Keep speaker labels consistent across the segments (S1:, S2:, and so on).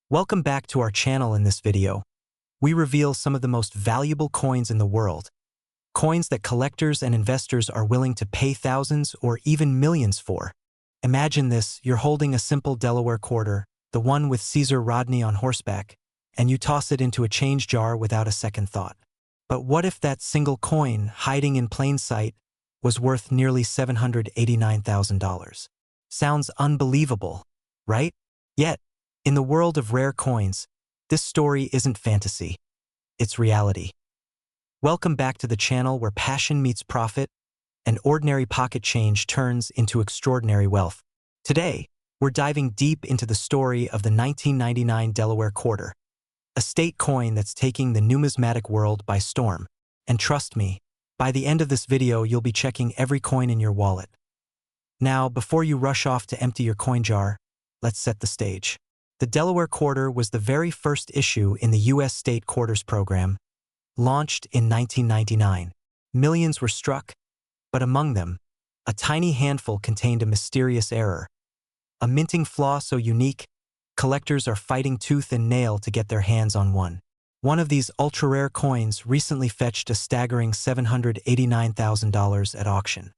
S1: Welcome back to our channel. In this video, we reveal some of the most valuable coins in the world, coins that collectors and investors are willing to pay thousands or even millions for. Imagine this: you're holding a simple Delaware quarter, the one with Caesar Rodney on horseback, and you toss it into a change jar without a second thought. But what if that single coin, hiding in plain sight, was worth nearly $789,000? Sounds unbelievable, right? Yet, in the world of rare coins, this story isn't fantasy, it's reality. Welcome back to the channel where passion meets profit and ordinary pocket change turns into extraordinary wealth. Today, we're diving deep into the story of the 1999 Delaware Quarter, a state coin that's taking the numismatic world by storm. And trust me, by the end of this video, you'll be checking every coin in your wallet. Now, before you rush off to empty your coin jar, let's set the stage. The Delaware Quarter was the very first issue in the U.S. State Quarters program, launched in 1999. Millions were struck, but among them, a tiny handful contained a mysterious error, a minting flaw so unique, collectors are fighting tooth and nail to get their hands on one. One of these ultra-rare coins recently fetched a staggering $789,000 at auction.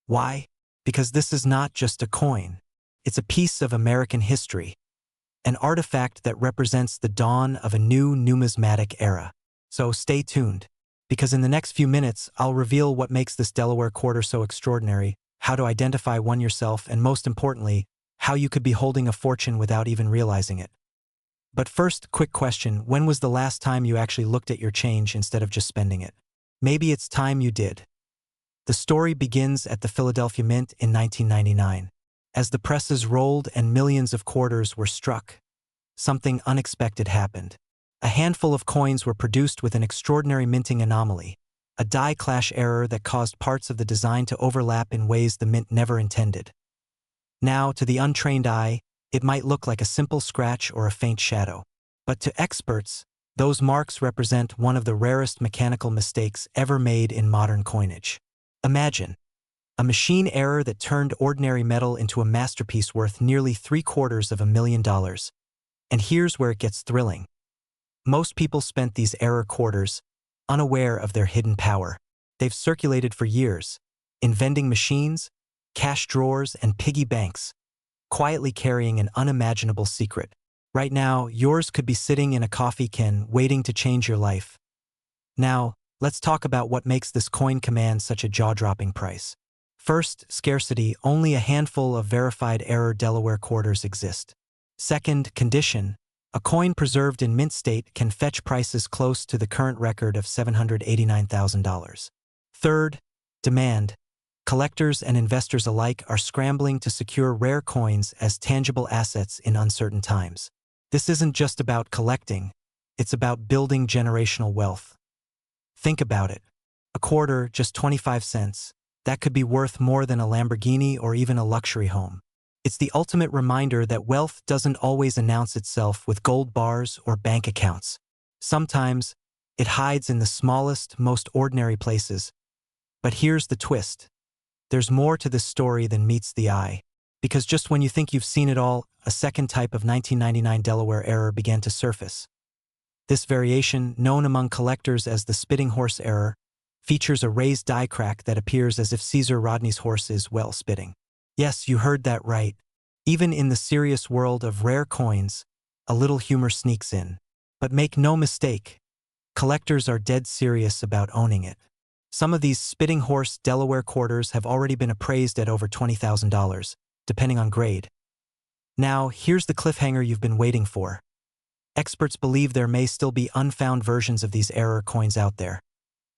S1: Why? Because this is not just a coin. It's a piece of American history, an artifact that represents the dawn of a new numismatic era. So stay tuned, because in the next few minutes, I'll reveal what makes this Delaware Quarter so extraordinary, how to identify one yourself, and most importantly, how you could be holding a fortune without even realizing it. But first, quick question: when was the last time you actually looked at your change instead of just spending it? Maybe it's time you did. The story begins at the Philadelphia Mint in 1999. As the presses rolled and millions of quarters were struck, something unexpected happened. A handful of coins were produced with an extraordinary minting anomaly, a die clash error that caused parts of the design to overlap in ways the mint never intended. Now, to the untrained eye, it might look like a simple scratch or a faint shadow. But to experts, those marks represent one of the rarest mechanical mistakes ever made in modern coinage. Imagine a machine error that turned ordinary metal into a masterpiece worth nearly $750,000. And here's where it gets thrilling. Most people spent these error quarters unaware of their hidden power. They've circulated for years, in vending machines, cash drawers, and piggy banks, quietly carrying an unimaginable secret. Right now, yours could be sitting in a coffee can waiting to change your life. Now, let's talk about what makes this coin command such a jaw-dropping price. First, scarcity. Only a handful of verified error Delaware quarters exist. Second, condition. A coin preserved in mint state can fetch prices close to the current record of $789,000. Third, demand. Collectors and investors alike are scrambling to secure rare coins as tangible assets in uncertain times. This isn't just about collecting, it's about building generational wealth. Think about it. A quarter, just 25 cents, that could be worth more than a Lamborghini or even a luxury home. It's the ultimate reminder that wealth doesn't always announce itself with gold bars or bank accounts. Sometimes, it hides in the smallest, most ordinary places. But here's the twist. There's more to this story than meets the eye. Because just when you think you've seen it all, a second type of 1999 Delaware error began to surface. This variation, known among collectors as the spitting horse error, features a raised die crack that appears as if Caesar Rodney's horse is, well, spitting. Yes, you heard that right. Even in the serious world of rare coins, a little humor sneaks in. But make no mistake, collectors are dead serious about owning it. Some of these spitting horse Delaware quarters have already been appraised at over $20,000, depending on grade. Now, here's the cliffhanger you've been waiting for. Experts believe there may still be unfound versions of these error coins out there,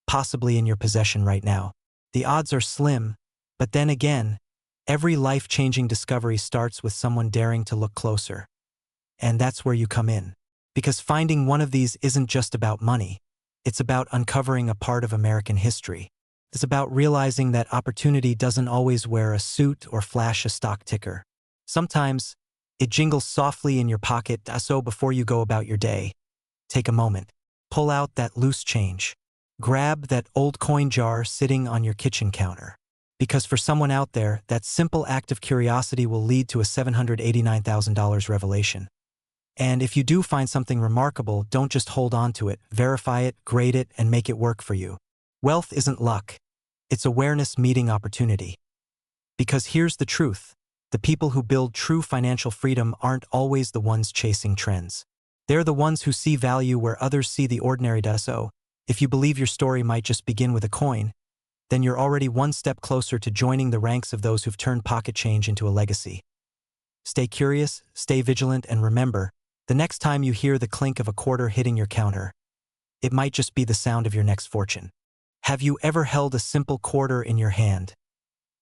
S1: possibly in your possession right now. The odds are slim, but then again, every life-changing discovery starts with someone daring to look closer. And that's where you come in. Because finding one of these isn't just about money. It's about uncovering a part of American history. It's about realizing that opportunity doesn't always wear a suit or flash a stock ticker. Sometimes, it jingles softly in your pocket. So before you go about your day, take a moment. Pull out that loose change. Grab that old coin jar sitting on your kitchen counter. Because for someone out there, that simple act of curiosity will lead to a $789,000 revelation. And if you do find something remarkable, don't just hold on to it, verify it, grade it, and make it work for you. Wealth isn't luck. It's awareness meeting opportunity. Because here's the truth. The people who build true financial freedom aren't always the ones chasing trends. They're the ones who see value where others see the ordinary. So, if you believe your story might just begin with a coin, then you're already one step closer to joining the ranks of those who've turned pocket change into a legacy. Stay curious, stay vigilant, and remember, the next time you hear the clink of a quarter hitting your counter, it might just be the sound of your next fortune. Have you ever held a simple quarter in your hand,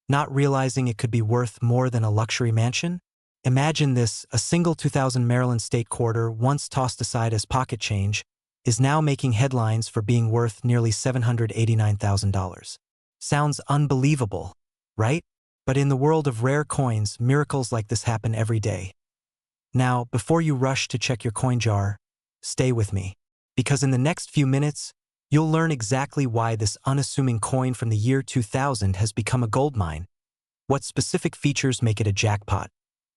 S1: not realizing it could be worth more than a luxury mansion? Imagine this: a single 2000 Maryland state quarter, once tossed aside as pocket change, is now making headlines for being worth nearly $789,000. Sounds unbelievable, right? But in the world of rare coins, miracles like this happen every day. Now, before you rush to check your coin jar, stay with me, because in the next few minutes, you'll learn exactly why this unassuming coin from the year 2000 has become a goldmine, what specific features make it a jackpot,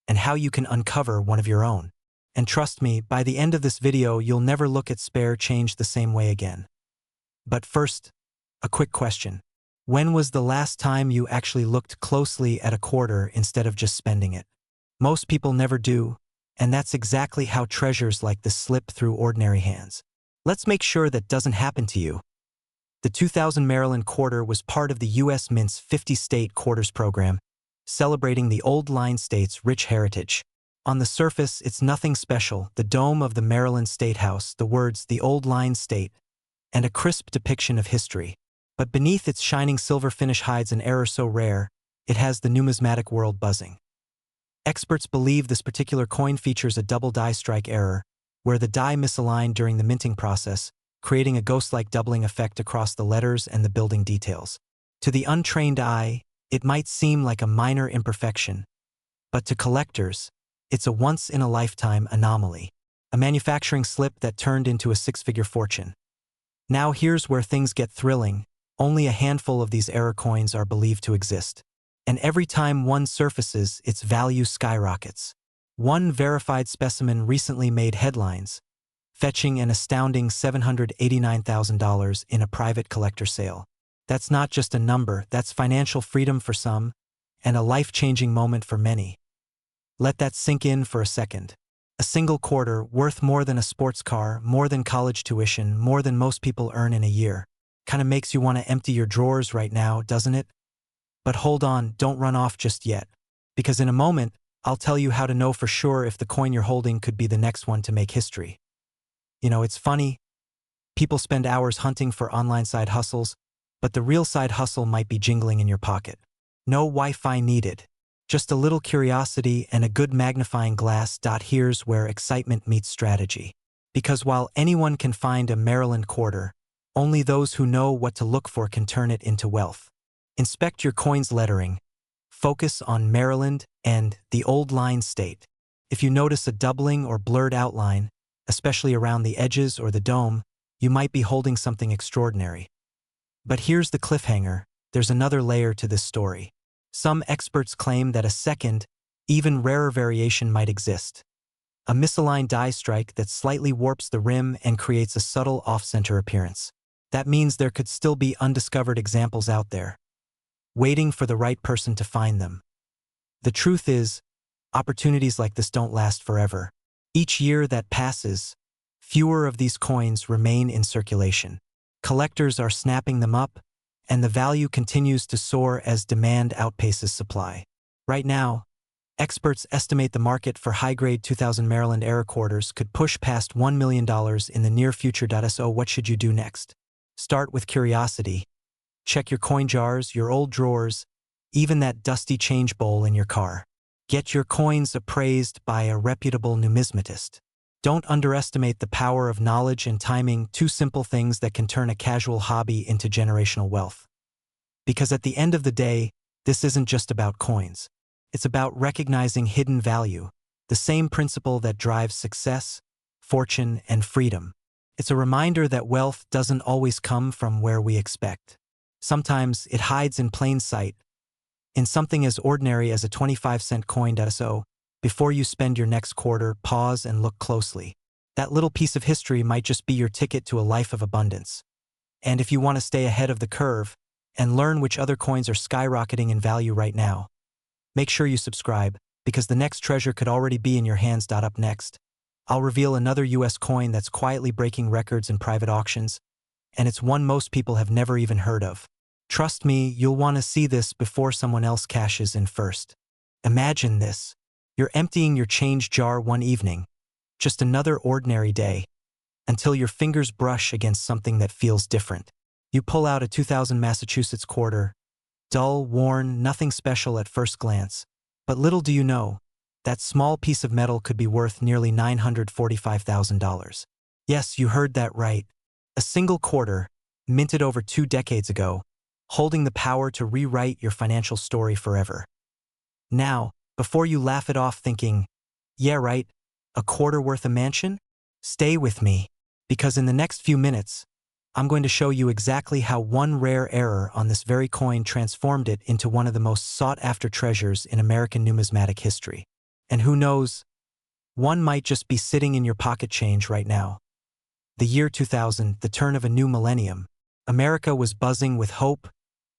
S1: and how you can uncover one of your own. And trust me, by the end of this video, you'll never look at spare change the same way again. But first, a quick question. When was the last time you actually looked closely at a quarter instead of just spending it? Most people never do, and that's exactly how treasures like this slip through ordinary hands. Let's make sure that doesn't happen to you. The 2000 Maryland quarter was part of the U.S. Mint's 50-state quarters program, celebrating the Old Line State's rich heritage. On the surface, it's nothing special: the dome of the Maryland State House, the words "The Old Line State," and a crisp depiction of history. But beneath its shining silver finish hides an error so rare, it has the numismatic world buzzing. Experts believe this particular coin features a double die strike error, where the die misaligned during the minting process, creating a ghost-like doubling effect across the letters and the building details. To the untrained eye, it might seem like a minor imperfection, but to collectors, it's a once-in-a-lifetime anomaly, a manufacturing slip that turned into a six-figure fortune. Now here's where things get thrilling. Only a handful of these error coins are believed to exist, and every time one surfaces, its value skyrockets. One verified specimen recently made headlines, fetching an astounding $789,000 in a private collector sale. That's not just a number, that's financial freedom for some, and a life-changing moment for many. Let that sink in for a second. A single quarter, worth more than a sports car, more than college tuition, more than most people earn in a year. Kinda makes you want to empty your drawers right now, doesn't it? But hold on, don't run off just yet. Because in a moment, I'll tell you how to know for sure if the coin you're holding could be the next one to make history. You know, it's funny. People spend hours hunting for online side hustles, but the real side hustle might be jingling in your pocket. No Wi-Fi needed. Just a little curiosity and a good magnifying glass. Here's where excitement meets strategy. Because while anyone can find a Maryland quarter, only those who know what to look for can turn it into wealth. Inspect your coin's lettering. Focus on Maryland and the Old Line State. If you notice a doubling or blurred outline, especially around the edges or the dome, you might be holding something extraordinary. But here's the cliffhanger: there's another layer to this story. Some experts claim that a second, even rarer variation might exist. A misaligned die strike that slightly warps the rim and creates a subtle off-center appearance. That means there could still be undiscovered examples out there, waiting for the right person to find them. The truth is, opportunities like this don't last forever. Each year that passes, fewer of these coins remain in circulation. Collectors are snapping them up, and the value continues to soar as demand outpaces supply. Right now, experts estimate the market for high-grade 2000 Maryland error quarters could push past $1 million in the near future. So what should you do next? Start with curiosity. Check your coin jars, your old drawers, even that dusty change bowl in your car. Get your coins appraised by a reputable numismatist. Don't underestimate the power of knowledge and timing, two simple things that can turn a casual hobby into generational wealth. Because at the end of the day, this isn't just about coins. It's about recognizing hidden value, the same principle that drives success, fortune, and freedom. It's a reminder that wealth doesn't always come from where we expect. Sometimes it hides in plain sight, in something as ordinary as a 25-cent coin. So, Before you spend your next quarter, pause and look closely. That little piece of history might just be your ticket to a life of abundance. And if you want to stay ahead of the curve and learn which other coins are skyrocketing in value right now, make sure you subscribe, because the next treasure could already be in your hands. Up next, I'll reveal another US coin that's quietly breaking records in private auctions, and it's one most people have never even heard of. Trust me, you'll want to see this before someone else cashes in first. Imagine this. You're emptying your change jar one evening, just another ordinary day, until your fingers brush against something that feels different. You pull out a 2000 Massachusetts quarter, dull, worn, nothing special at first glance. But little do you know, that small piece of metal could be worth nearly $945,000. Yes, you heard that right. A single quarter, minted over 2 decades ago, holding the power to rewrite your financial story forever. Now, before you laugh it off thinking, yeah right, a quarter worth a mansion? Stay with me, because in the next few minutes, I'm going to show you exactly how one rare error on this very coin transformed it into one of the most sought-after treasures in American numismatic history. And who knows, one might just be sitting in your pocket change right now. The year 2000, the turn of a new millennium, America was buzzing with hope,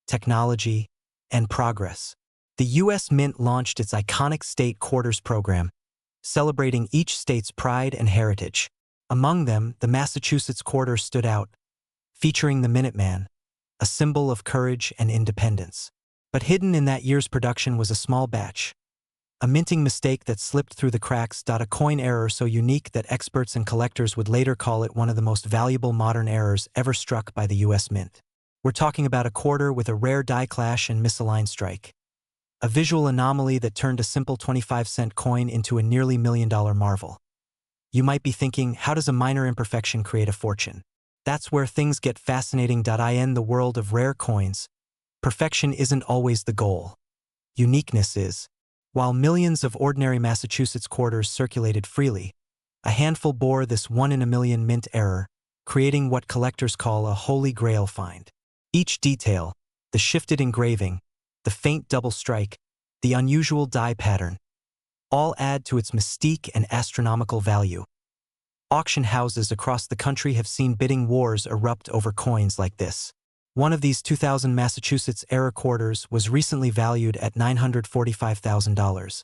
S1: technology, and progress. The U.S. Mint launched its iconic state quarters program, celebrating each state's pride and heritage. Among them, the Massachusetts quarter stood out, featuring the Minuteman, a symbol of courage and independence. But hidden in that year's production was a small batch, a minting mistake that slipped through the cracks. A coin error so unique that experts and collectors would later call it one of the most valuable modern errors ever struck by the U.S. Mint. We're talking about a quarter with a rare die clash and misaligned strike. A visual anomaly that turned a simple 25-cent coin into a nearly $1 million marvel. You might be thinking, how does a minor imperfection create a fortune? That's where things get fascinating. In the world of rare coins, perfection isn't always the goal. Uniqueness is. While millions of ordinary Massachusetts quarters circulated freely, a handful bore this 1 in a million mint error, creating what collectors call a holy grail find. Each detail, the shifted engraving, the faint double strike, the unusual die pattern, all add to its mystique and astronomical value. Auction houses across the country have seen bidding wars erupt over coins like this. One of these 2000 Massachusetts era quarters was recently valued at $945,000,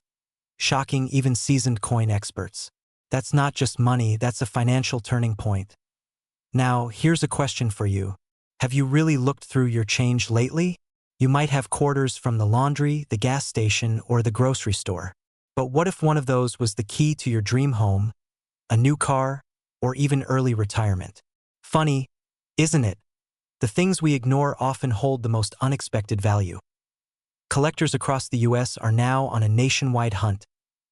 S1: shocking even seasoned coin experts. That's not just money, that's a financial turning point. Now, here's a question for you. Have you really looked through your change lately? You might have quarters from the laundry, the gas station, or the grocery store. But what if one of those was the key to your dream home, a new car, or even early retirement? Funny, isn't it? The things we ignore often hold the most unexpected value. Collectors across the U.S. are now on a nationwide hunt,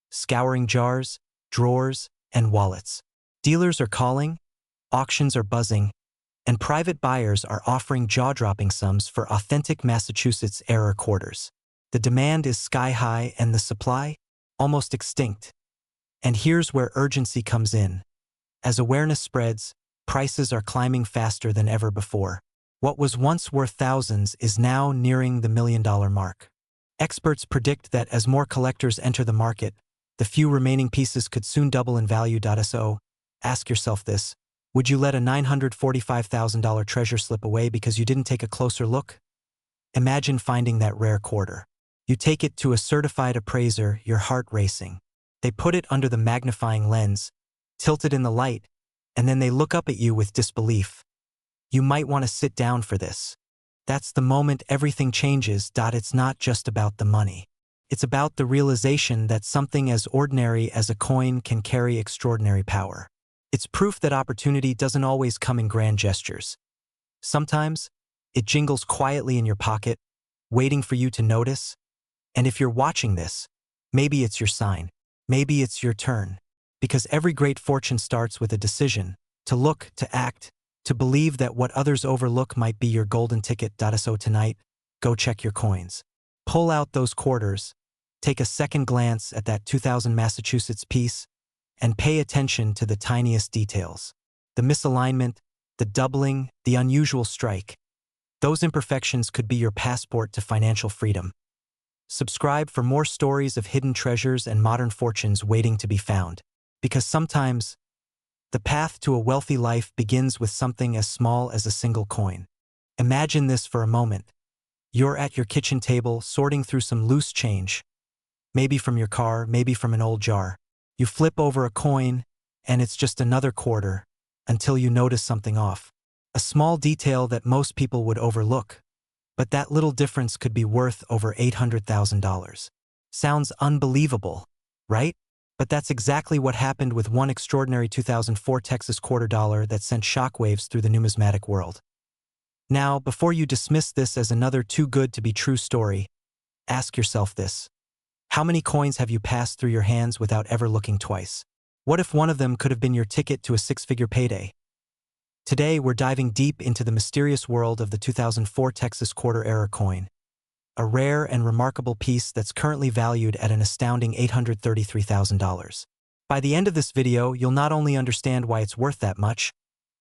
S1: scouring jars, drawers, and wallets. Dealers are calling, auctions are buzzing, and private buyers are offering jaw-dropping sums for authentic Massachusetts-era quarters. The demand is sky-high and the supply, almost extinct. And here's where urgency comes in. As awareness spreads, prices are climbing faster than ever before. What was once worth thousands is now nearing the $1 million mark. Experts predict that as more collectors enter the market, the few remaining pieces could soon double in value. So, ask yourself this: would you let a $945,000 treasure slip away because you didn't take a closer look? Imagine finding that rare quarter. You take it to a certified appraiser, your heart racing. They put it under the magnifying lens, tilt it in the light, and then they look up at you with disbelief. You might want to sit down for this. That's the moment everything changes. It's not just about the money. It's about the realization that something as ordinary as a coin can carry extraordinary power. It's proof that opportunity doesn't always come in grand gestures. Sometimes, it jingles quietly in your pocket, waiting for you to notice. And if you're watching this, maybe it's your sign. Maybe it's your turn. Because every great fortune starts with a decision, to look, to act, to believe that what others overlook might be your golden ticket. So tonight, go check your coins. Pull out those quarters, take a second glance at that 2000 Massachusetts piece, and pay attention to the tiniest details. The misalignment, the doubling, the unusual strike. Those imperfections could be your passport to financial freedom. Subscribe for more stories of hidden treasures and modern fortunes waiting to be found. Because sometimes, the path to a wealthy life begins with something as small as a single coin. Imagine this for a moment. You're at your kitchen table sorting through some loose change, maybe from your car, maybe from an old jar. You flip over a coin, and it's just another quarter, until you notice something off. A small detail that most people would overlook. But that little difference could be worth over $800,000. Sounds unbelievable, right? But that's exactly what happened with one extraordinary 2004 Texas quarter dollar that sent shockwaves through the numismatic world. Now, before you dismiss this as another too-good-to-be-true story, ask yourself this. How many coins have you passed through your hands without ever looking twice? What if one of them could have been your ticket to a six-figure payday? Today, we're diving deep into the mysterious world of the 2004 Texas quarter-era coin, a rare and remarkable piece that's currently valued at an astounding $833,000. By the end of this video, you'll not only understand why it's worth that much,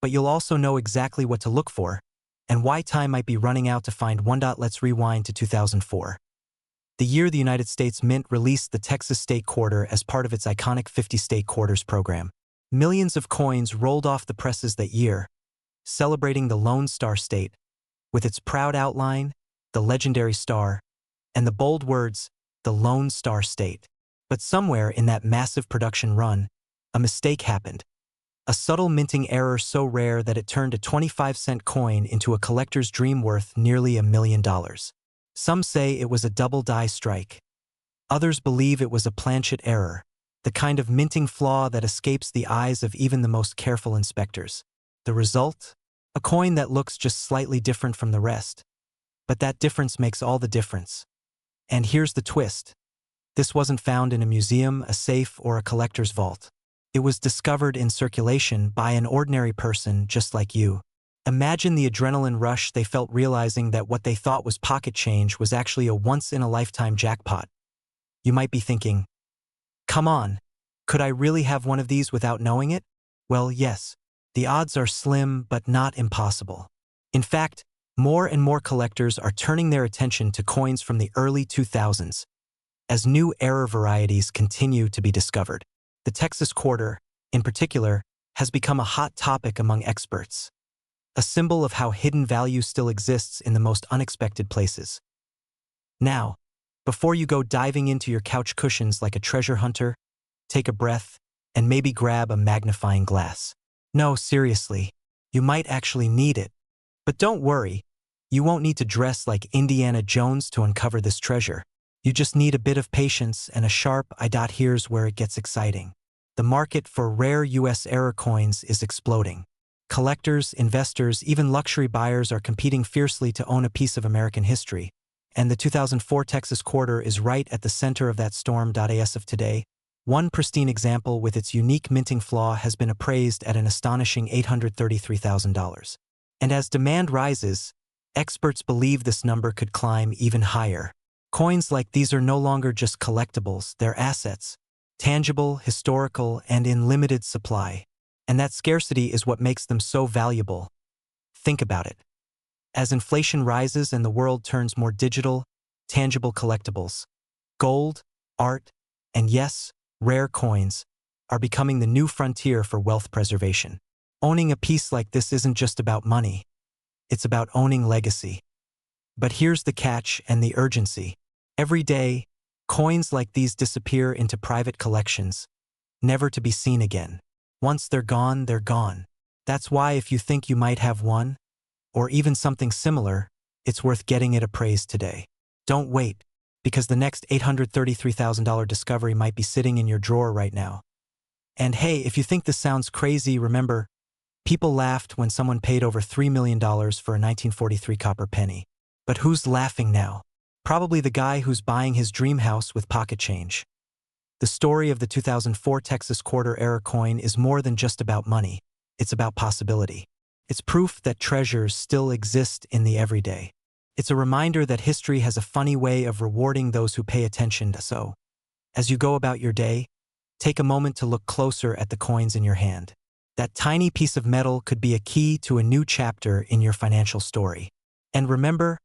S1: but you'll also know exactly what to look for and why time might be running out to find one. Let's rewind to 2004. The year the United States Mint released the Texas State Quarter as part of its iconic 50 State Quarters program. Millions of coins rolled off the presses that year, celebrating the Lone Star State, with its proud outline, the legendary star, and the bold words, the Lone Star State. But somewhere in that massive production run, a mistake happened. A subtle minting error so rare that it turned a 25-cent coin into a collector's dream worth nearly $1 million. Some say it was a double die strike. Others believe it was a planchet error, the kind of minting flaw that escapes the eyes of even the most careful inspectors. The result? A coin that looks just slightly different from the rest. But that difference makes all the difference. And here's the twist. This wasn't found in a museum, a safe, or a collector's vault. It was discovered in circulation by an ordinary person just like you. Imagine the adrenaline rush they felt realizing that what they thought was pocket change was actually a once-in-a-lifetime jackpot. You might be thinking, come on, could I really have one of these without knowing it? Well, yes. The odds are slim but not impossible. In fact, more and more collectors are turning their attention to coins from the early 2000s as new era varieties continue to be discovered. The Texas quarter, in particular, has become a hot topic among experts, a symbol of how hidden value still exists in the most unexpected places. Now, before you go diving into your couch cushions like a treasure hunter, take a breath and maybe grab a magnifying glass. No, seriously, you might actually need it. But don't worry, you won't need to dress like Indiana Jones to uncover this treasure. You just need a bit of patience and a sharp eye. Here's where it gets exciting. The market for rare US era coins is exploding. Collectors, investors, even luxury buyers are competing fiercely to own a piece of American history. And the 2004 Texas quarter is right at the center of that storm. As of today, one pristine example with its unique minting flaw has been appraised at an astonishing $833,000. And as demand rises, experts believe this number could climb even higher. Coins like these are no longer just collectibles, they're assets, tangible, historical, and in limited supply. And that scarcity is what makes them so valuable. Think about it. As inflation rises and the world turns more digital, tangible collectibles, gold, art, and yes, rare coins are becoming the new frontier for wealth preservation. Owning a piece like this isn't just about money. It's about owning legacy. But here's the catch and the urgency. Every day, coins like these disappear into private collections, never to be seen again. Once they're gone, they're gone. That's why if you think you might have one, or even something similar, it's worth getting it appraised today. Don't wait, because the next $833,000 discovery might be sitting in your drawer right now. And hey, if you think this sounds crazy, remember, people laughed when someone paid over $3 million for a 1943 copper penny. But who's laughing now? Probably the guy who's buying his dream house with pocket change. The story of the 2004 Texas quarter-era coin is more than just about money. It's about possibility. It's proof that treasures still exist in the everyday. It's a reminder that history has a funny way of rewarding those who pay attention. So, as you go about your day, take a moment to look closer at the coins in your hand. That tiny piece of metal could be a key to a new chapter in your financial story. And remember,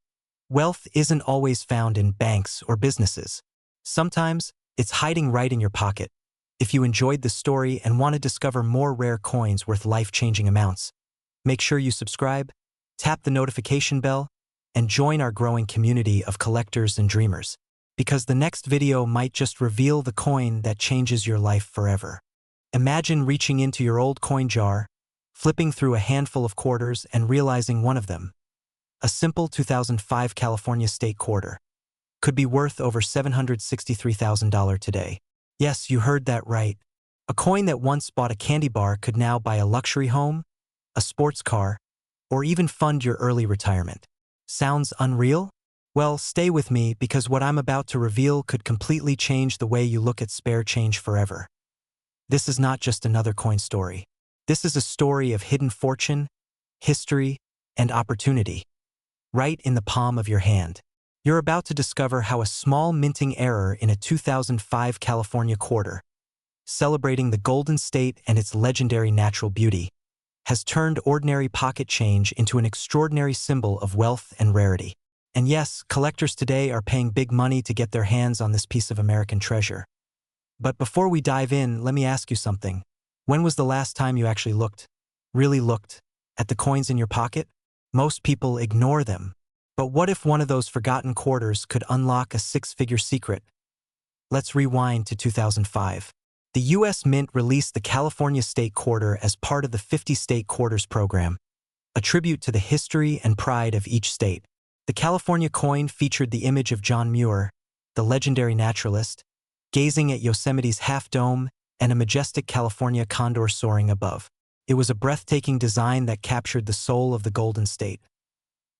S1: Wealth isn't always found in banks or businesses. Sometimes, it's hiding right in your pocket. If you enjoyed this story and want to discover more rare coins worth life-changing amounts, make sure you subscribe, tap the notification bell, and join our growing community of collectors and dreamers, because the next video might just reveal the coin that changes your life forever. Imagine reaching into your old coin jar, flipping through a handful of quarters and realizing one of them, a simple 2005 California state quarter, could be worth over $763,000 today. Yes, you heard that right. A coin that once bought a candy bar could now buy a luxury home, a sports car, or even fund your early retirement. Sounds unreal? Well, stay with me because what I'm about to reveal could completely change the way you look at spare change forever. This is not just another coin story. This is a story of hidden fortune, history, and opportunity, right in the palm of your hand. You're about to discover how a small minting error in a 2005 California quarter, celebrating the Golden State and its legendary natural beauty, has turned ordinary pocket change into an extraordinary symbol of wealth and rarity. And yes, collectors today are paying big money to get their hands on this piece of American treasure. But before we dive in, let me ask you something. When was the last time you actually really looked, at the coins in your pocket? Most people ignore them. But what if one of those forgotten quarters could unlock a six-figure secret? Let's rewind to 2005. The U.S. Mint released the California State Quarter as part of the 50 State Quarters program, a tribute to the history and pride of each state. The California coin featured the image of John Muir, the legendary naturalist, gazing at Yosemite's Half Dome and a majestic California condor soaring above. It was a breathtaking design that captured the soul of the Golden State.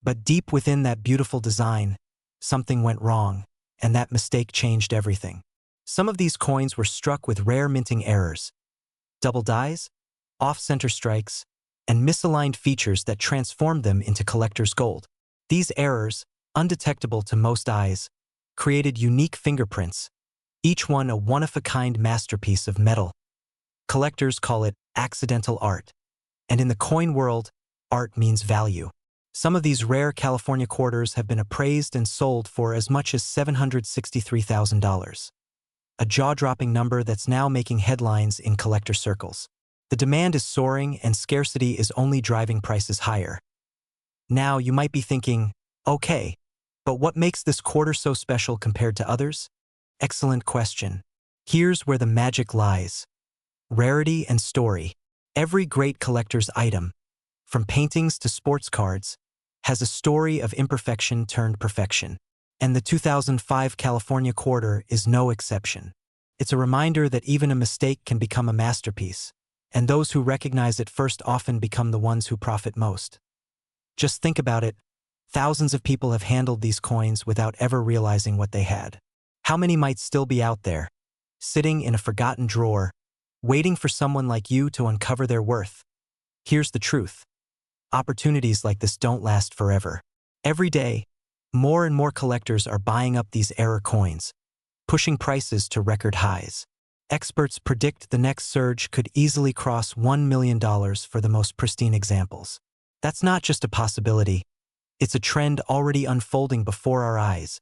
S1: But deep within that beautiful design, something went wrong, and that mistake changed everything. Some of these coins were struck with rare minting errors, double dies, off-center strikes, and misaligned features that transformed them into collector's gold. These errors, undetectable to most eyes, created unique fingerprints, each one a one-of-a-kind masterpiece of metal. Collectors call it accidental art. And in the coin world, art means value. Some of these rare California quarters have been appraised and sold for as much as $763,000. A jaw-dropping number that's now making headlines in collector circles. The demand is soaring and scarcity is only driving prices higher. Now you might be thinking, okay, but what makes this quarter so special compared to others? Excellent question. Here's where the magic lies. Rarity and story. Every great collector's item, from paintings to sports cards, has a story of imperfection turned perfection. And the 2005 California quarter is no exception. It's a reminder that even a mistake can become a masterpiece, and those who recognize it first often become the ones who profit most. Just think about it. Thousands of people have handled these coins without ever realizing what they had. How many might still be out there, sitting in a forgotten drawer, waiting for someone like you to uncover their worth? Here's the truth. Opportunities like this don't last forever. Every day, more and more collectors are buying up these error coins, pushing prices to record highs. Experts predict the next surge could easily cross $1 million for the most pristine examples. That's not just a possibility. It's a trend already unfolding before our eyes.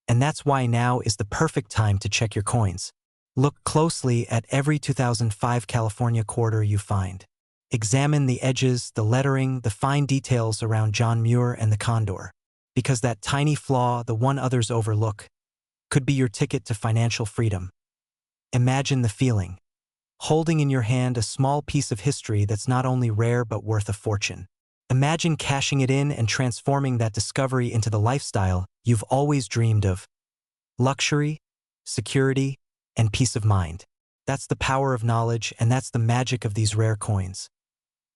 S1: And that's why now is the perfect time to check your coins. Look closely at every 2005 California quarter you find. Examine the edges, the lettering, the fine details around John Muir and the condor. Because that tiny flaw, the one others overlook, could be your ticket to financial freedom. Imagine the feeling. Holding in your hand a small piece of history that's not only rare but worth a fortune. Imagine cashing it in and transforming that discovery into the lifestyle you've always dreamed of. Luxury, security, and peace of mind. That's the power of knowledge, and that's the magic of these rare coins.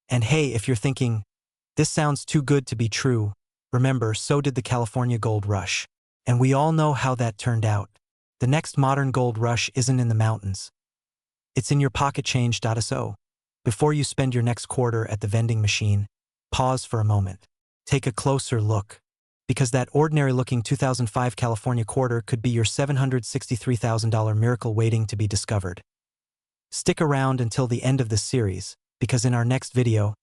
S1: And hey, if you're thinking, this sounds too good to be true, remember, so did the California gold rush. And we all know how that turned out. The next modern gold rush isn't in the mountains. It's in your pocket change. So, before you spend your next quarter at the vending machine, pause for a moment. Take a closer look. Because that ordinary-looking 2005 California quarter could be your $763,000 miracle waiting to be discovered. Stick around until the end of this series, because in our next video,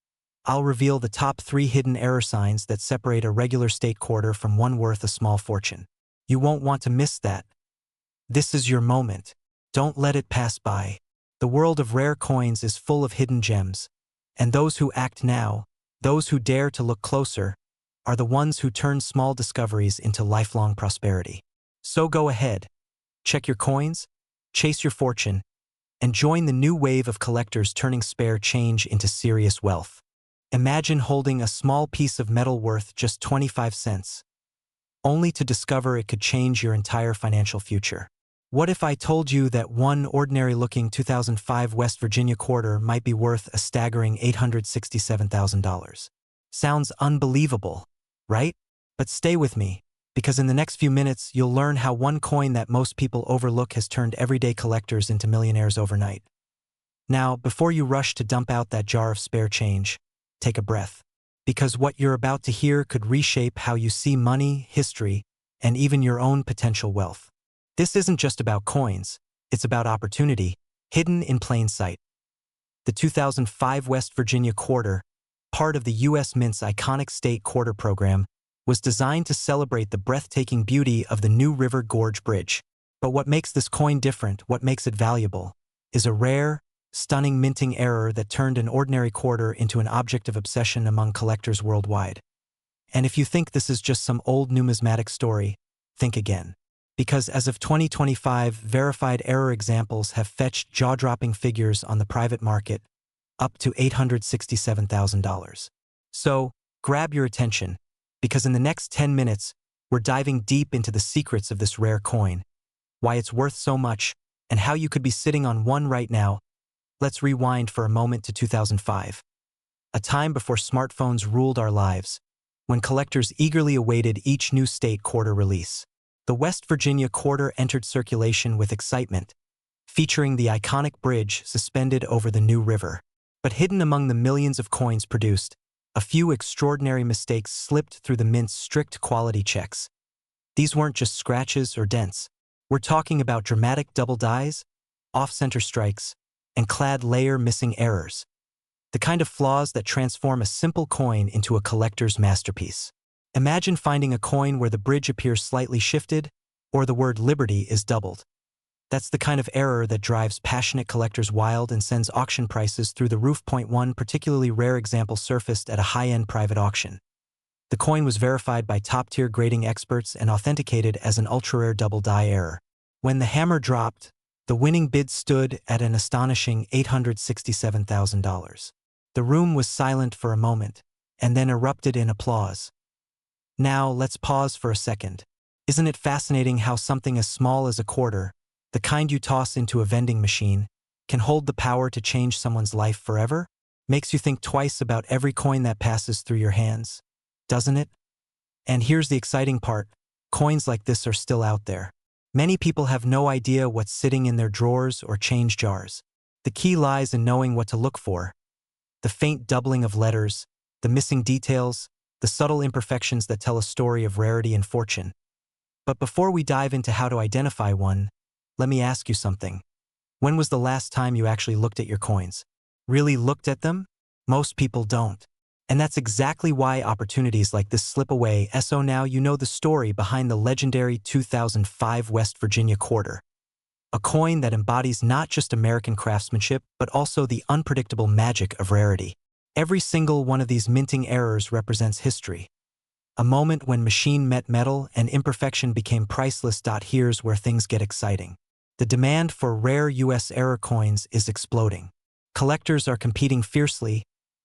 S1: I'll reveal the top 3 hidden error signs that separate a regular state quarter from one worth a small fortune. You won't want to miss that. This is your moment. Don't let it pass by. The world of rare coins is full of hidden gems, and those who act now, those who dare to look closer, are the ones who turn small discoveries into lifelong prosperity. So go ahead, check your coins, chase your fortune, and join the new wave of collectors turning spare change into serious wealth. Imagine holding a small piece of metal worth just 25 cents, only to discover it could change your entire financial future. What if I told you that one ordinary-looking 2005 West Virginia quarter might be worth a staggering $867,000? Sounds unbelievable, right? But stay with me, because in the next few minutes you'll learn how one coin that most people overlook has turned everyday collectors into millionaires overnight. Now, before you rush to dump out that jar of spare change, take a breath, because what you're about to hear could reshape how you see money, history, and even your own potential wealth. This isn't just about coins, it's about opportunity, hidden in plain sight. The 2005 West Virginia quarter, part of the U.S. Mint's iconic state quarter program, was designed to celebrate the breathtaking beauty of the New River Gorge Bridge. But what makes this coin different, what makes it valuable, is a rare, stunning minting error that turned an ordinary quarter into an object of obsession among collectors worldwide. And if you think this is just some old numismatic story, think again. Because as of 2025, verified error examples have fetched jaw-dropping figures on the private market, up to $867,000. So, grab your attention, because in the next 10 minutes, we're diving deep into the secrets of this rare coin, why it's worth so much, and how you could be sitting on one right now. Let's rewind for a moment to 2005, a time before smartphones ruled our lives, when collectors eagerly awaited each new state quarter release. The West Virginia quarter entered circulation with excitement, featuring the iconic bridge suspended over the New River. But hidden among the millions of coins produced, a few extraordinary mistakes slipped through the Mint's strict quality checks. These weren't just scratches or dents. We're talking about dramatic double dies, off-center strikes, and clad layer missing errors. The kind of flaws that transform a simple coin into a collector's masterpiece. Imagine finding a coin where the bridge appears slightly shifted, or the word liberty is doubled. That's the kind of error that drives passionate collectors wild and sends auction prices through the roof. One particularly rare example surfaced at a high-end private auction. The coin was verified by top-tier grading experts and authenticated as an ultra-rare double-die error. When the hammer dropped, the winning bid stood at an astonishing $867,000. The room was silent for a moment, and then erupted in applause. Now, let's pause for a second. Isn't it fascinating how something as small as a quarter, the kind you toss into a vending machine, can hold the power to change someone's life forever? Makes you think twice about every coin that passes through your hands, doesn't it? And here's the exciting part, coins like this are still out there. Many people have no idea what's sitting in their drawers or change jars. The key lies in knowing what to look for. The faint doubling of letters, the missing details, the subtle imperfections that tell a story of rarity and fortune. But before we dive into how to identify one, let me ask you something. When was the last time you actually looked at your coins? Really looked at them? Most people don't. And that's exactly why opportunities like this slip away. So now you know the story behind the legendary 2005 West Virginia quarter. A coin that embodies not just American craftsmanship, but also the unpredictable magic of rarity. Every single one of these minting errors represents history. A moment when machine met metal and imperfection became priceless. Here's where things get exciting. The demand for rare U.S. error coins is exploding. Collectors are competing fiercely,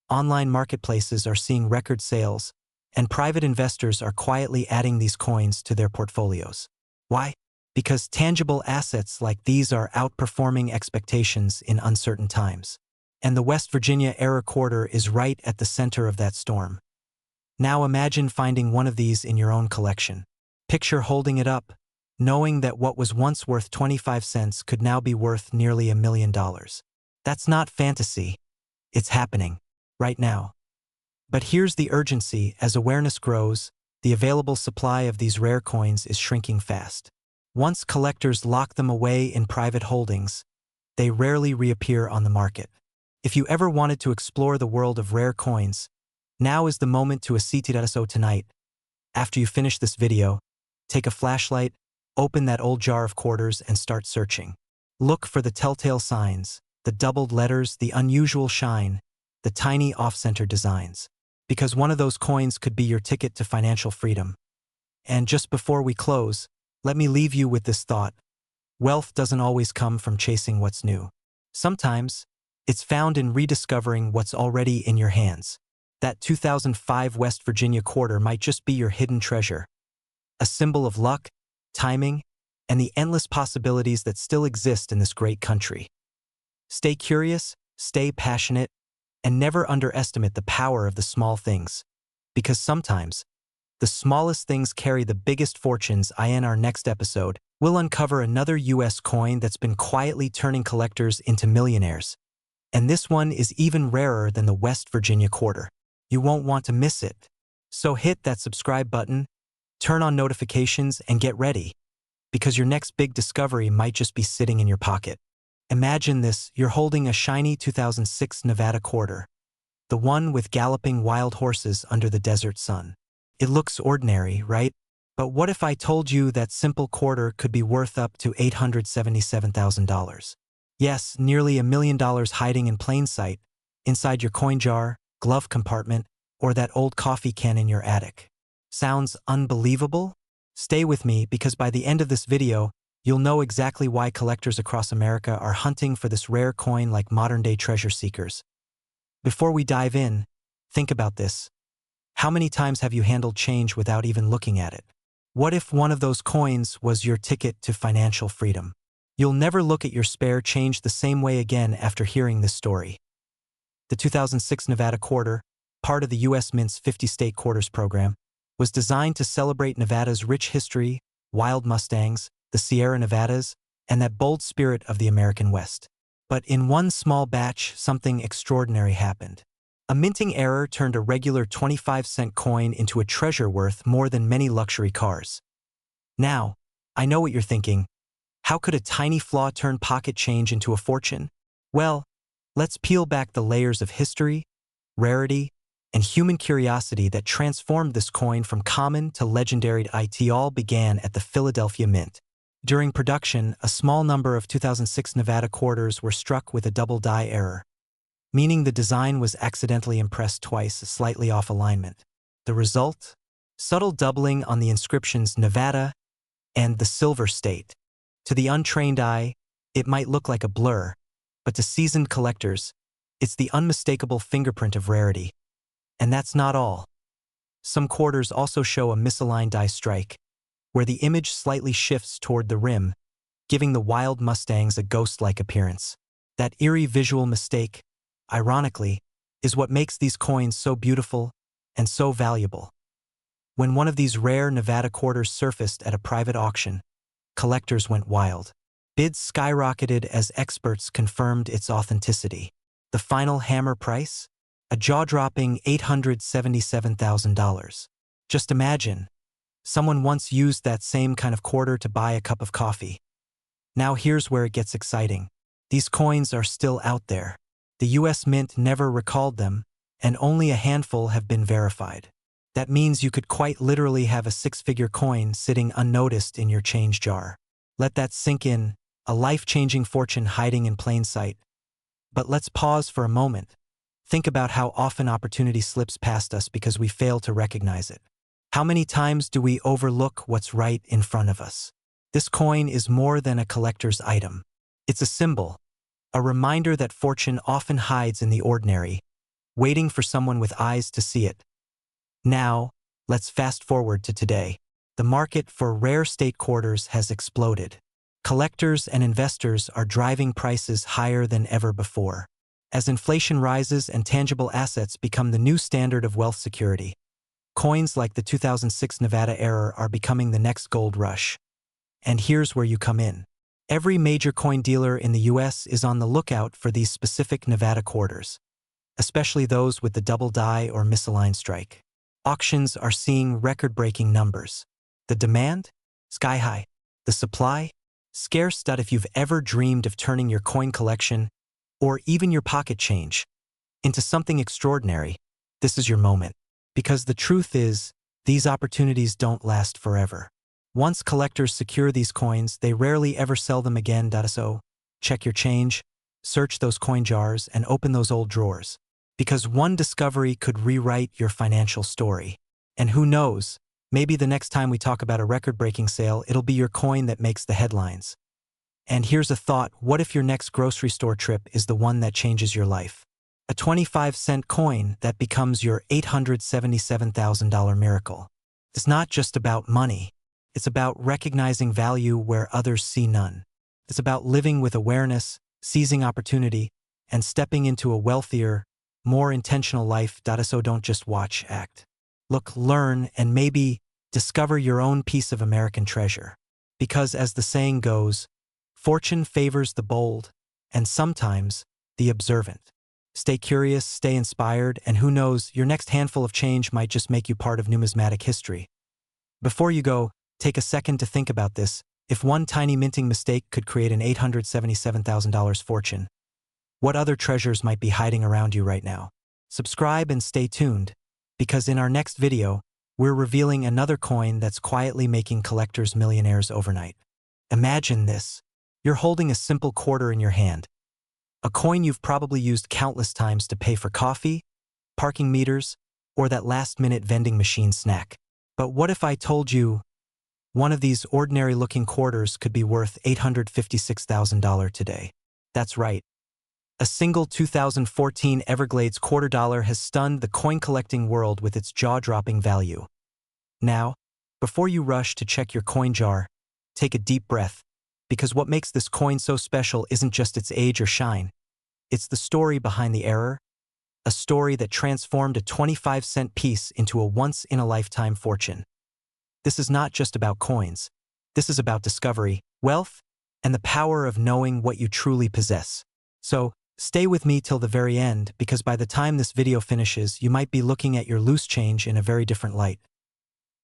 S1: online marketplaces are seeing record sales, and private investors are quietly adding these coins to their portfolios. Why? Because tangible assets like these are outperforming expectations in uncertain times. And the West Virginia error quarter is right at the center of that storm. Now imagine finding one of these in your own collection. Picture holding it up, knowing that what was once worth 25 cents could now be worth nearly $1 million. That's not fantasy. It's happening, right now. But here's the urgency. As awareness grows, the available supply of these rare coins is shrinking fast. Once collectors lock them away in private holdings, they rarely reappear on the market. If you ever wanted to explore the world of rare coins, now is the moment to assistir. So tonight, after you finish this video, take a flashlight, open that old jar of quarters and start searching. Look for the telltale signs, the doubled letters, the unusual shine, the tiny off-center designs. Because one of those coins could be your ticket to financial freedom. And just before we close, let me leave you with this thought. Wealth doesn't always come from chasing what's new. Sometimes, it's found in rediscovering what's already in your hands. That 2005 West Virginia quarter might just be your hidden treasure. A symbol of luck, timing, and the endless possibilities that still exist in this great country. Stay curious, stay passionate, and never underestimate the power of the small things. Because sometimes, the smallest things carry the biggest fortunes. In our next episode, we'll uncover another US coin that's been quietly turning collectors into millionaires. And this one is even rarer than the West Virginia quarter. You won't want to miss it. So hit that subscribe button, turn on notifications, and get ready. Because your next big discovery might just be sitting in your pocket. Imagine this, you're holding a shiny 2006 Nevada quarter. The one with galloping wild horses under the desert sun. It looks ordinary, right? But what if I told you that simple quarter could be worth up to $877,000? Yes, nearly $1 million hiding in plain sight, inside your coin jar, glove compartment, or that old coffee can in your attic. Sounds unbelievable? Stay with me because by the end of this video, you'll know exactly why collectors across America are hunting for this rare coin like modern-day treasure seekers. Before we dive in, think about this. How many times have you handled change without even looking at it? What if one of those coins was your ticket to financial freedom? You'll never look at your spare change the same way again after hearing this story. The 2006 Nevada quarter, part of the U.S. Mint's 50-state quarters program, was designed to celebrate Nevada's rich history, wild Mustangs, the Sierra Nevadas, and that bold spirit of the American West. But in one small batch, something extraordinary happened. A minting error turned a regular 25-cent coin into a treasure worth more than many luxury cars. Now, I know what you're thinking. How could a tiny flaw turn pocket change into a fortune? Well, let's peel back the layers of history, rarity, and human curiosity that transformed this coin from common to legendary. It all began at the Philadelphia Mint. During production, a small number of 2006 Nevada quarters were struck with a double die error, meaning the design was accidentally impressed twice, slightly off alignment. The result? Subtle doubling on the inscriptions Nevada and the Silver State. To the untrained eye, it might look like a blur, but to seasoned collectors, it's the unmistakable fingerprint of rarity. And that's not all. Some quarters also show a misaligned die strike, where the image slightly shifts toward the rim, giving the wild Mustangs a ghost-like appearance. That eerie visual mistake, ironically, is what makes these coins so beautiful and so valuable. When one of these rare Nevada quarters surfaced at a private auction, collectors went wild. Bids skyrocketed as experts confirmed its authenticity. The final hammer price? A jaw-dropping $877,000. Just imagine, someone once used that same kind of quarter to buy a cup of coffee. Now here's where it gets exciting. These coins are still out there. The U.S. Mint never recalled them, and only a handful have been verified. That means you could quite literally have a six-figure coin sitting unnoticed in your change jar. Let that sink in, a life-changing fortune hiding in plain sight. But let's pause for a moment. Think about how often opportunity slips past us because we fail to recognize it. How many times do we overlook what's right in front of us? This coin is more than a collector's item. It's a symbol, a reminder that fortune often hides in the ordinary, waiting for someone with eyes to see it. Now, let's fast forward to today. The market for rare state quarters has exploded. Collectors and investors are driving prices higher than ever before. As inflation rises and tangible assets become the new standard of wealth security, coins like the 2006 Nevada error are becoming the next gold rush. And here's where you come in. Every major coin dealer in the U.S. is on the lookout for these specific Nevada quarters, especially those with the double die or misaligned strike. Auctions are seeing record-breaking numbers. The demand? Sky high. The supply? Scarce. If you've ever dreamed of turning your coin collection or even your pocket change, into something extraordinary, this is your moment. Because the truth is, these opportunities don't last forever. Once collectors secure these coins, they rarely ever sell them again. So, check your change, search those coin jars, and open those old drawers. Because one discovery could rewrite your financial story. And who knows, maybe the next time we talk about a record-breaking sale, it'll be your coin that makes the headlines. And here's a thought: what if your next grocery store trip is the one that changes your life? A 25-cent coin that becomes your $877,000 miracle. It's not just about money. It's about recognizing value where others see none. It's about living with awareness, seizing opportunity, and stepping into a wealthier, more intentional life. So don't just watch, act. Look, learn, and maybe discover your own piece of American treasure. Because as the saying goes, fortune favors the bold, and sometimes the observant. Stay curious, stay inspired, and who knows, your next handful of change might just make you part of numismatic history. Before you go, take a second to think about this. If one tiny minting mistake could create an $877,000 fortune, what other treasures might be hiding around you right now? Subscribe and stay tuned, because in our next video, we're revealing another coin that's quietly making collectors millionaires overnight. Imagine this. You're holding a simple quarter in your hand. A coin you've probably used countless times to pay for coffee, parking meters, or that last-minute vending machine snack. But what if I told you one of these ordinary-looking quarters could be worth $856,000 today? That's right. A single 2014 Everglades quarter dollar has stunned the coin-collecting world with its jaw-dropping value. Now, before you rush to check your coin jar, take a deep breath, because what makes this coin so special isn't just its age or shine. It's the story behind the error, a story that transformed a 25-cent piece into a once-in-a-lifetime fortune. This is not just about coins. This is about discovery, wealth, and the power of knowing what you truly possess. So, stay with me till the very end, because by the time this video finishes, you might be looking at your loose change in a very different light.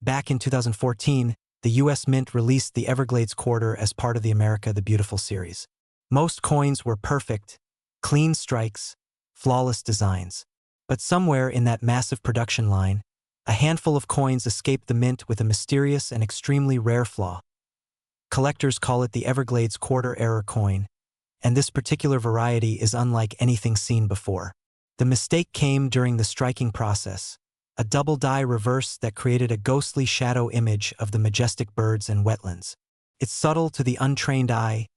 S1: Back in 2014, the US Mint released the Everglades quarter as part of the America the Beautiful series. Most coins were perfect, clean strikes, flawless designs. But somewhere in that massive production line, a handful of coins escaped the mint with a mysterious and extremely rare flaw. Collectors call it the Everglades quarter error coin, and this particular variety is unlike anything seen before. The mistake came during the striking process, a double die reverse that created a ghostly shadow image of the majestic birds and wetlands. It's subtle to the untrained eye,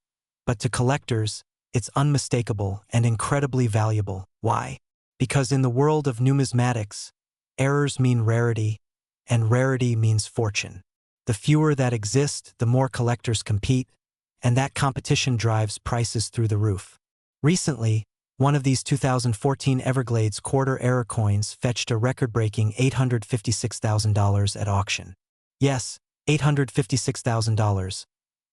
S1: but to collectors, it's unmistakable and incredibly valuable. Why? Because in the world of numismatics, errors mean rarity, and rarity means fortune. The fewer that exist, the more collectors compete, and that competition drives prices through the roof. Recently, one of these 2014 Everglades quarter error coins fetched a record-breaking $856,000 at auction. Yes, $856,000.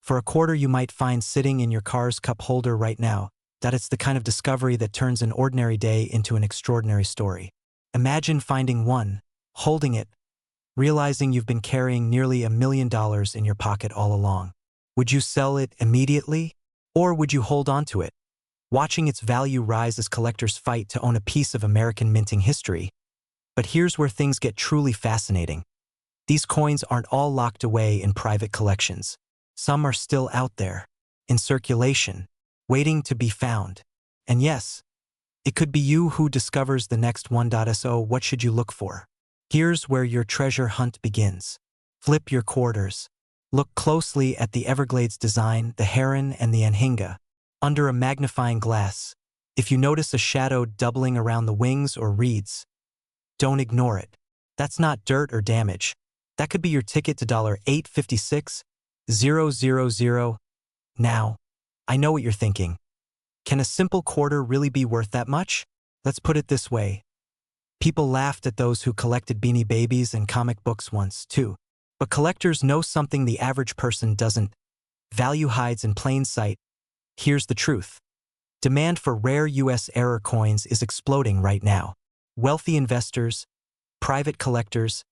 S1: For a quarter you might find sitting in your car's cup holder right now. It's the kind of discovery that turns an ordinary day into an extraordinary story. Imagine finding one, holding it, realizing you've been carrying nearly $1 million in your pocket all along. Would you sell it immediately? Or would you hold on to it, watching its value rise as collectors fight to own a piece of American minting history? But here's where things get truly fascinating. These coins aren't all locked away in private collections. Some are still out there, in circulation, waiting to be found. And yes, it could be you who discovers the next one. So what should you look for? Here's where your treasure hunt begins. Flip your quarters. Look closely at the Everglades design, the heron and the anhinga, under a magnifying glass. If you notice a shadow doubling around the wings or reeds, don't ignore it. That's not dirt or damage. That could be your ticket to $856,000. Now, I know what you're thinking. Can a simple quarter really be worth that much? Let's put it this way. People laughed at those who collected Beanie Babies and comic books once, too. But collectors know something the average person doesn't. Value hides in plain sight. Here's the truth. Demand for rare US error coins is exploding right now. Wealthy investors, private collectors,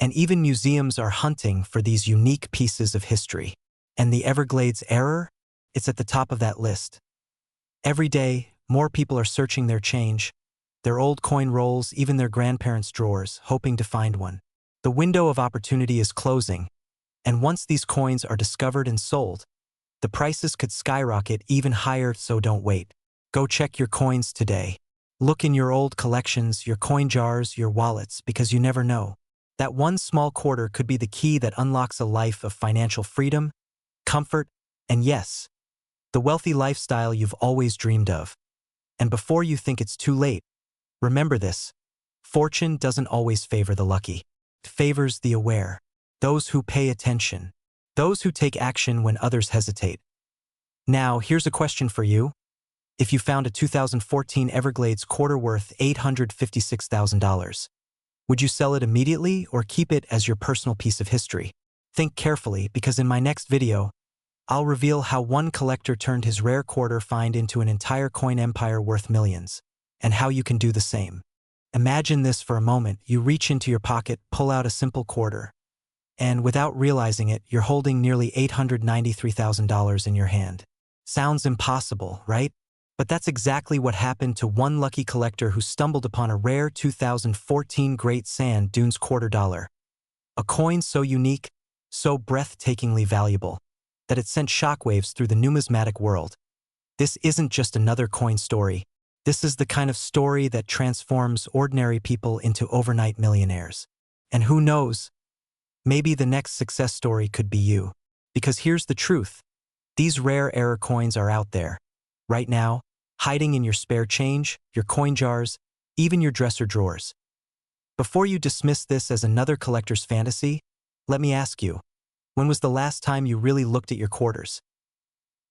S1: and even museums are hunting for these unique pieces of history. And the Everglades error? It's at the top of that list. Every day, More people are searching their change, their old coin rolls, even their grandparents' drawers, hoping to find one. The window of opportunity is closing, and once these coins are discovered and sold, the prices could skyrocket even higher, so don't wait. Go check your coins today. Look in your old collections, your coin jars, your wallets, because you never know. That one small quarter could be the key that unlocks a life of financial freedom, comfort, and yes, the wealthy lifestyle you've always dreamed of. And before you think it's too late, remember this: fortune doesn't always favor the lucky. It favors the aware, those who pay attention, those who take action when others hesitate. Now, here's a question for you. If you found a 2014 Everglades quarter worth $856,000, would you sell it immediately or keep it as your personal piece of history? Think carefully, because in my next video, I'll reveal how one collector turned his rare quarter find into an entire coin empire worth millions, and how you can do the same. Imagine this for a moment: you reach into your pocket, pull out a simple quarter, and without realizing it, you're holding nearly $893,000 in your hand. Sounds impossible, right? But that's exactly what happened to one lucky collector who stumbled upon a rare 2014 Great Sand Dunes quarter dollar. A coin so unique, so breathtakingly valuable, that it sent shockwaves through the numismatic world. This isn't just another coin story. This is the kind of story that transforms ordinary people into overnight millionaires. And who knows, maybe the next success story could be you. Because here's the truth: these rare error coins are out there, right now, hiding in your spare change, your coin jars, even your dresser drawers. Before you dismiss this as another collector's fantasy, let me ask you, when was the last time you really looked at your quarters?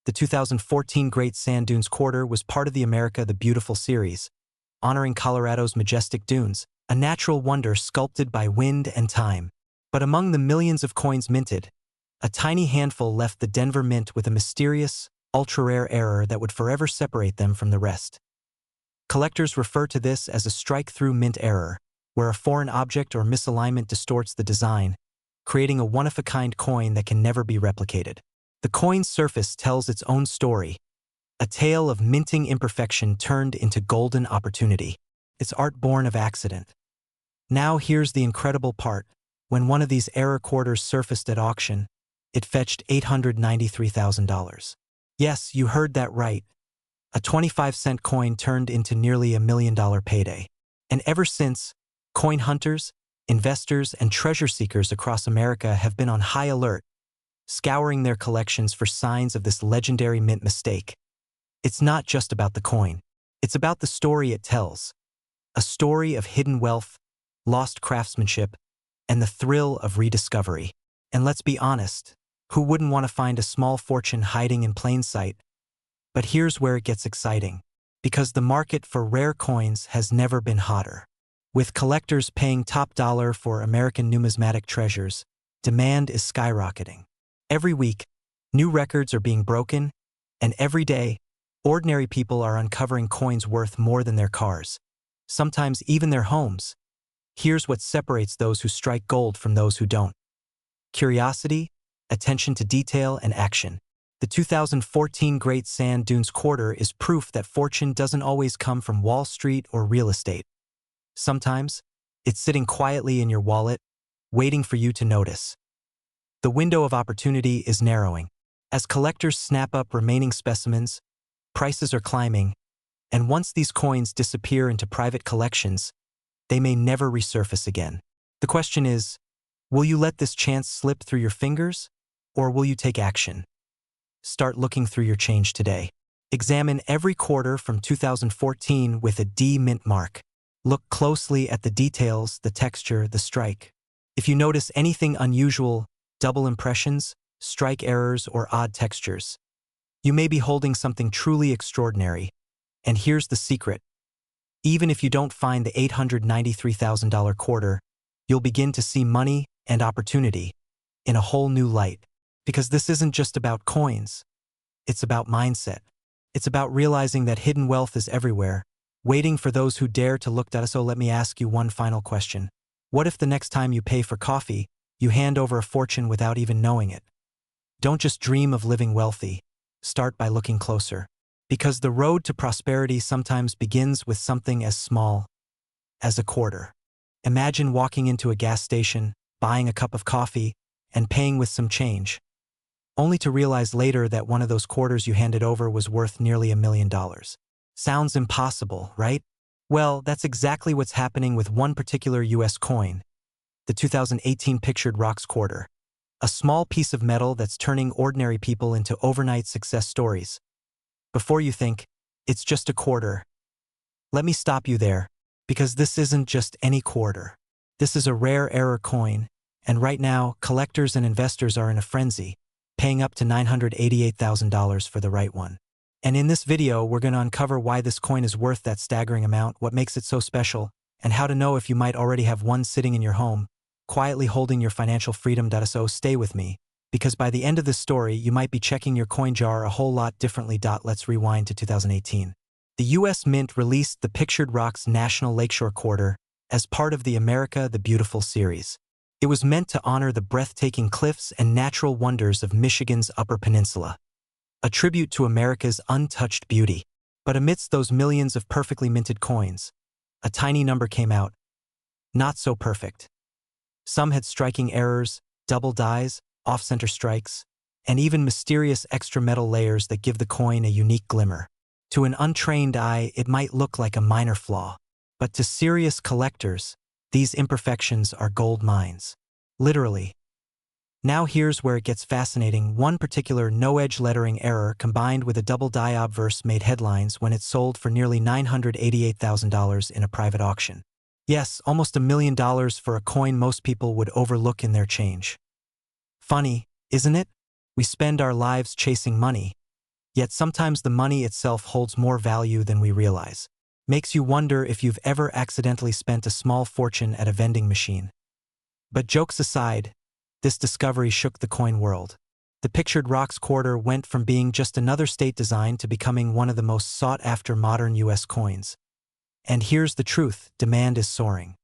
S1: The 2014 Great Sand Dunes quarter was part of the America the Beautiful series, honoring Colorado's majestic dunes, a natural wonder sculpted by wind and time. But among the millions of coins minted, a tiny handful left the Denver Mint with a mysterious, ultra-rare error that would forever separate them from the rest. Collectors refer to this as a strike-through mint error, where a foreign object or misalignment distorts the design, creating a one-of-a-kind coin that can never be replicated. The coin's surface tells its own story, a tale of minting imperfection turned into golden opportunity. It's art born of accident. Now here's the incredible part: when one of these error quarters surfaced at auction, it fetched $893,000. Yes, you heard that right. A 25-cent coin turned into nearly $1 million payday. And ever since, coin hunters, investors, and treasure seekers across America have been on high alert, scouring their collections for signs of this legendary mint mistake. It's not just about the coin. It's about the story it tells. A story of hidden wealth, lost craftsmanship, and the thrill of rediscovery. And let's be honest, who wouldn't want to find a small fortune hiding in plain sight? But here's where it gets exciting, because the market for rare coins has never been hotter. With collectors paying top dollar for American numismatic treasures, demand is skyrocketing. Every week, new records are being broken, and every day, ordinary people are uncovering coins worth more than their cars, sometimes even their homes. Here's what separates those who strike gold from those who don't: curiosity, attention to detail, and action. The 2014 Great Sand Dunes quarter is proof that fortune doesn't always come from Wall Street or real estate. Sometimes, it's sitting quietly in your wallet, waiting for you to notice. The window of opportunity is narrowing. As collectors snap up remaining specimens, prices are climbing, and once these coins disappear into private collections, they may never resurface again. The question is, will you let this chance slip through your fingers, or will you take action? Start looking through your change today. Examine every quarter from 2014 with a D mint mark. Look closely at the details, the texture, the strike. If you notice anything unusual, double impressions, strike errors, or odd textures, you may be holding something truly extraordinary. And here's the secret: even if you don't find the $893,000 quarter, you'll begin to see money and opportunity in a whole new light. Because this isn't just about coins. It's about mindset. It's about realizing that hidden wealth is everywhere, waiting for those who dare to look at us. So let me ask you one final question. What if the next time you pay for coffee, you hand over a fortune without even knowing it? Don't just dream of living wealthy. Start by looking closer. Because the road to prosperity sometimes begins with something as small as a quarter. Imagine walking into a gas station, buying a cup of coffee, and paying with some change, only to realize later that one of those quarters you handed over was worth nearly $1 million. Sounds impossible, right? Well, that's exactly what's happening with one particular US coin, the 2018 Pictured Rocks quarter, a small piece of metal that's turning ordinary people into overnight success stories. Before you think, it's just a quarter, let me stop you there, because this isn't just any quarter. This is a rare error coin, and right now, collectors and investors are in a frenzy, paying up to $988,000 for the right one. And in this video, we're going to uncover why this coin is worth that staggering amount, what makes it so special, and how to know if you might already have one sitting in your home, quietly holding your financial freedom. So stay with me, because by the end of this story, you might be checking your coin jar a whole lot differently. Let's rewind to 2018. The U.S. Mint released the Pictured Rocks National Lakeshore Quarter as part of the America the Beautiful series. It was meant to honor the breathtaking cliffs and natural wonders of Michigan's Upper Peninsula, a tribute to America's untouched beauty. But amidst those millions of perfectly minted coins, a tiny number came out. Not so perfect. Some had striking errors, double dies, off-center strikes, and even mysterious extra metal layers that give the coin a unique glimmer. To an untrained eye, it might look like a minor flaw, but to serious collectors, these imperfections are gold mines. Literally. Now here's where it gets fascinating. One particular no-edge lettering error combined with a double die obverse made headlines when it sold for nearly $988,000 in a private auction. Yes, almost $1 million for a coin most people would overlook in their change. Funny, isn't it? We spend our lives chasing money, yet sometimes the money itself holds more value than we realize. Makes you wonder if you've ever accidentally spent a small fortune at a vending machine. But jokes aside, this discovery shook the coin world. The Pictured Rocks quarter went from being just another state design to becoming one of the most sought-after modern U.S. coins. And here's the truth, demand is soaring.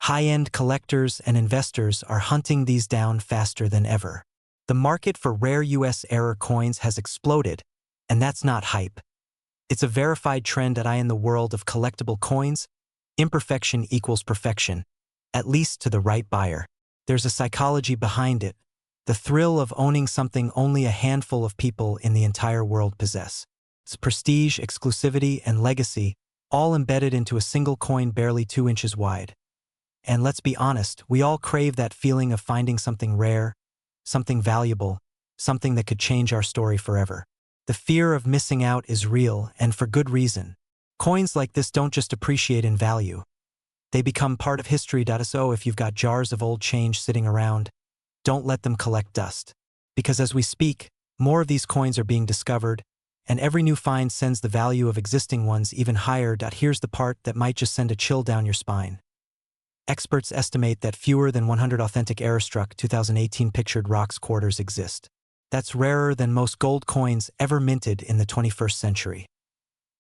S1: High-end collectors and investors are hunting these down faster than ever. The market for rare U.S. error coins has exploded, and that's not hype. It's a verified trend in the world of collectible coins. Imperfection equals perfection, at least to the right buyer. There's a psychology behind it, the thrill of owning something only a handful of people in the entire world possess. It's prestige, exclusivity, and legacy, all embedded into a single coin barely 2 inches wide. And let's be honest, we all crave that feeling of finding something rare, something valuable, something that could change our story forever. The fear of missing out is real, and for good reason. Coins like this don't just appreciate in value. They become part of history. So if you've got jars of old change sitting around, don't let them collect dust. Because as we speak, more of these coins are being discovered, and every new find sends the value of existing ones even higher. Here's the part that might just send a chill down your spine. Experts estimate that fewer than 100 authentic error-struck 2018 Pictured Rocks quarters exist. That's rarer than most gold coins ever minted in the 21st century.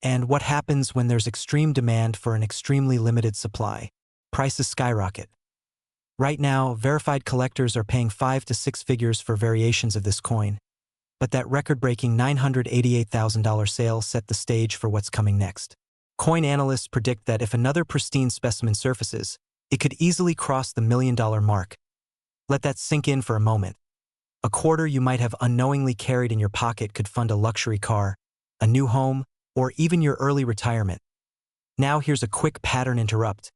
S1: And what happens when there's extreme demand for an extremely limited supply? Prices skyrocket. Right now, verified collectors are paying 5 to 6 figures for variations of this coin, but that record-breaking $988,000 sale set the stage for what's coming next. Coin analysts predict that if another pristine specimen surfaces, it could easily cross the $1 million mark. Let that sink in for a moment. A quarter you might have unknowingly carried in your pocket could fund a luxury car, a new home, or even your early retirement. Now here's a quick pattern interrupt.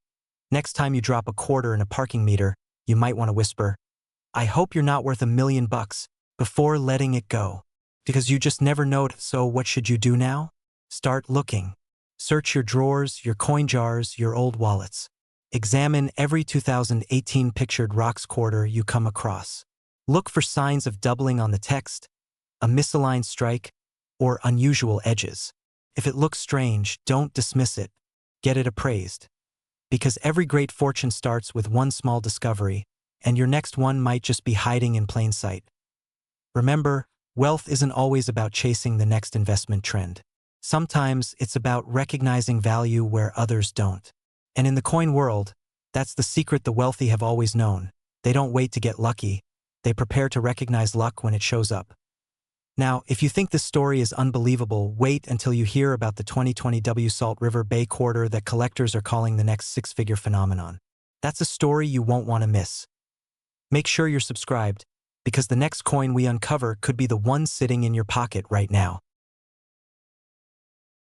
S1: Next time you drop a quarter in a parking meter, you might want to whisper, "I hope you're not worth $1 million," before letting it go. Because you just never know. So what should you do now? Start looking. Search your drawers, your coin jars, your old wallets. Examine every 2018 Pictured Rocks quarter you come across. Look for signs of doubling on the text, a misaligned strike, or unusual edges. If it looks strange, don't dismiss it. Get it appraised. Because every great fortune starts with one small discovery, and your next one might just be hiding in plain sight. Remember, wealth isn't always about chasing the next investment trend. Sometimes it's about recognizing value where others don't. And in the coin world, that's the secret the wealthy have always known. They don't wait to get lucky. They prepare to recognize luck when it shows up. Now, if you think this story is unbelievable, wait until you hear about the 2020 W Salt River Bay quarter that collectors are calling the next six-figure phenomenon. That's a story you won't want to miss. Make sure you're subscribed, because the next coin we uncover could be the one sitting in your pocket right now.